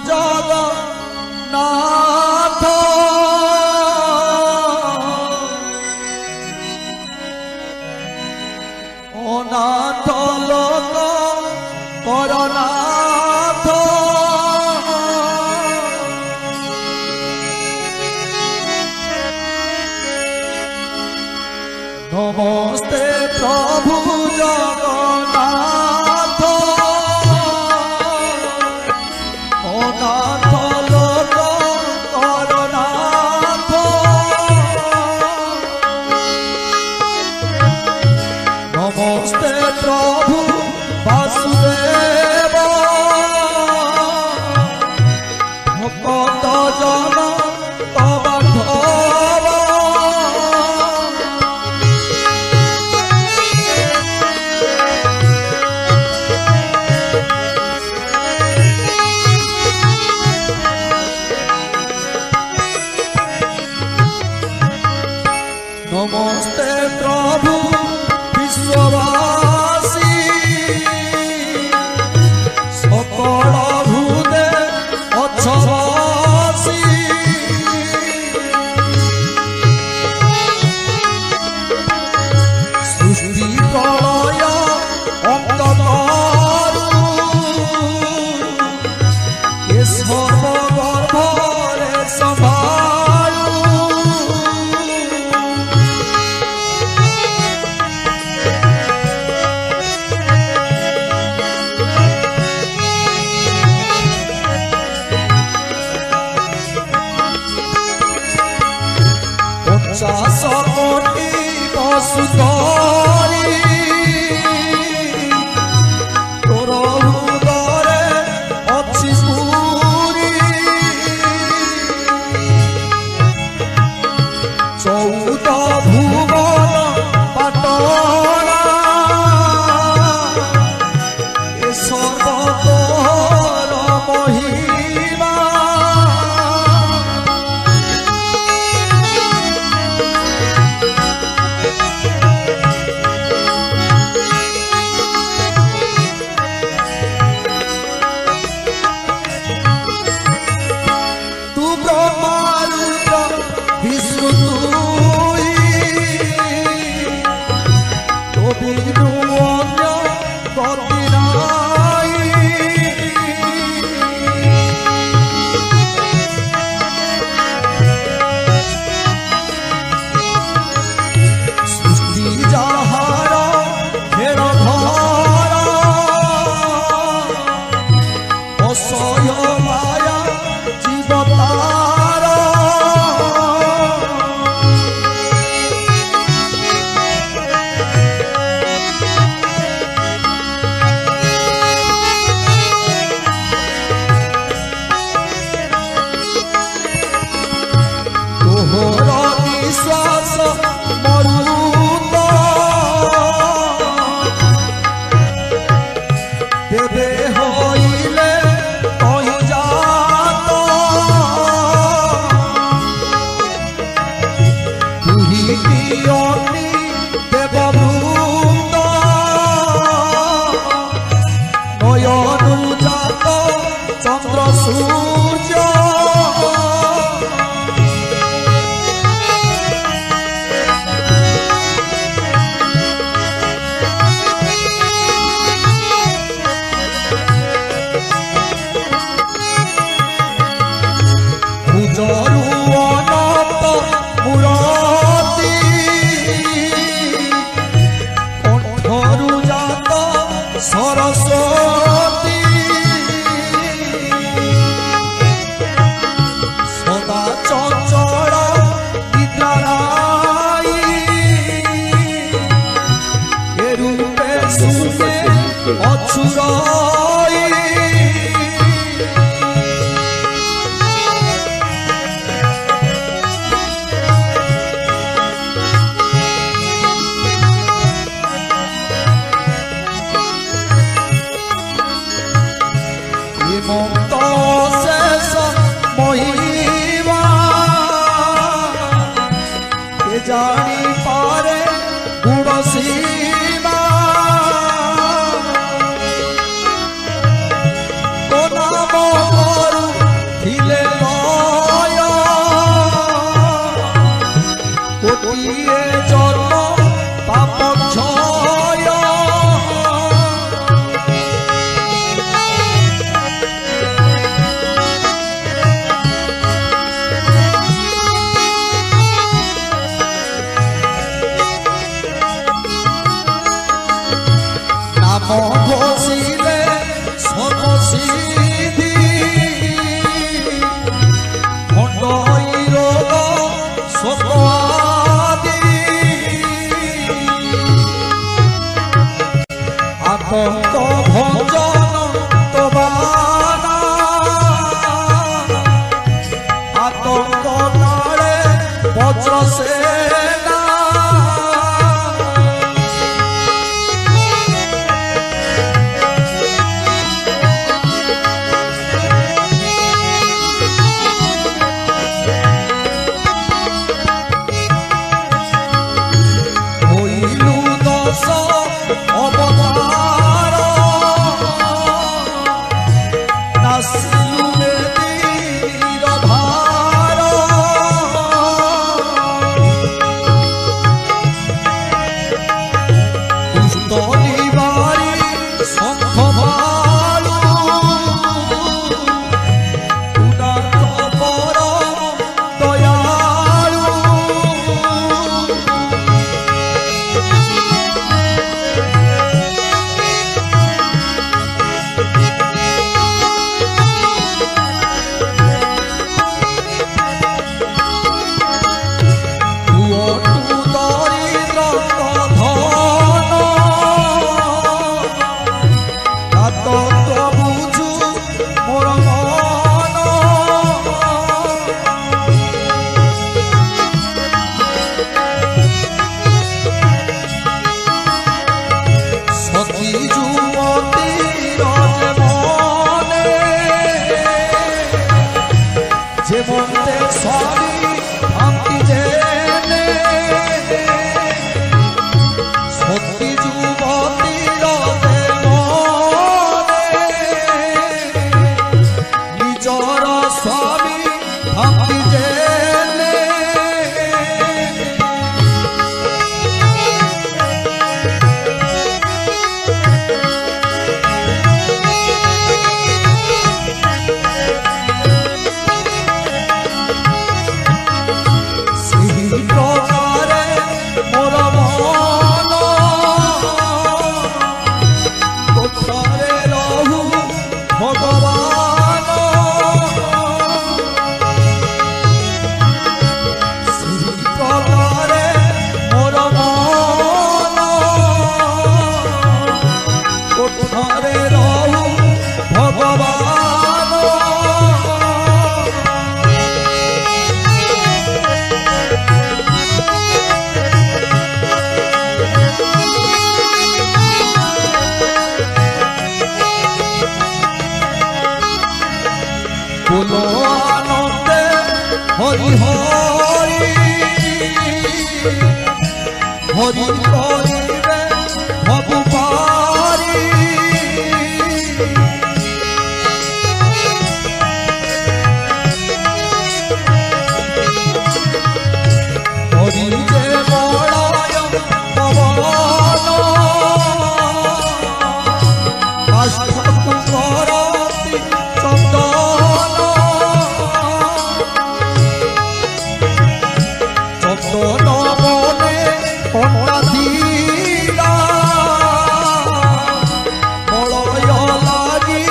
जगन्नाथ अनाथ लोक करनाथ नमस्ते प्रभु जगन्नाथ अनाथ लोक करनाथ नमस्ते प्रभु वासुदेव भक्त जन तव नमस्ते प्रभु विश्ववासी सकल भूते अच्छवासी सृष्टि प्रलय अंत करू ए सर्वगर्भरे संभालू पचास कोटि वसुधरी तोर हृदय अच्छी पूरी 14 भुवन पाटना ए सर्वतोर महिमा निश्वास मरुत देवे होइले कहि जात तुही पियनी देववृंद नयनु जात चंद्र सूर्य जरु अनंत मुराती कंठरु जात सरस्वती ଆସିଲୁ ବେଦୀର ଧାର ଦୁଷ୍ଟ ନିବାରି ଶଙ୍ଖ ବାଳୁ ଉଦାର ବର ଦୟାଳୁ बोलो आनंदे हरि हरि हरि करिबे भव पारी हरि जे बड़ाय पवन आष्ठकु करति चंदन मने कटा धीरा मलय लागी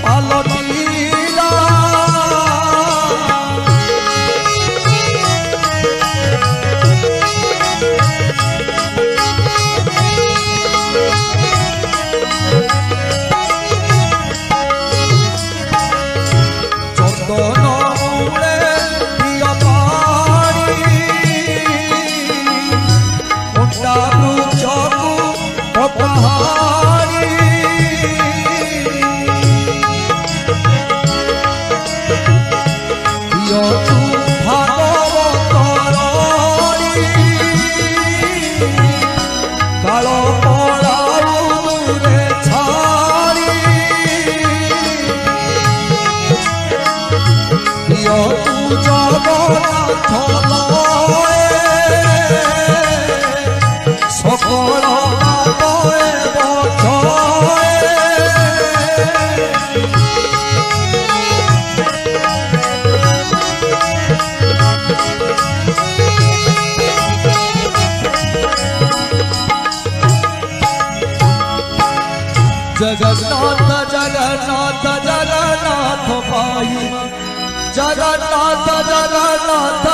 पालटीला चंदन मूले दिया पानी चकु अपहारी यतु भागवतर काल पड़ाऊरे छाड़ी यतु जगन्नाथ सकल पापे बचाए जगन्नाथ जगन्नाथ जगन्नाथ पाई जगन्नाथ जगन्नाथ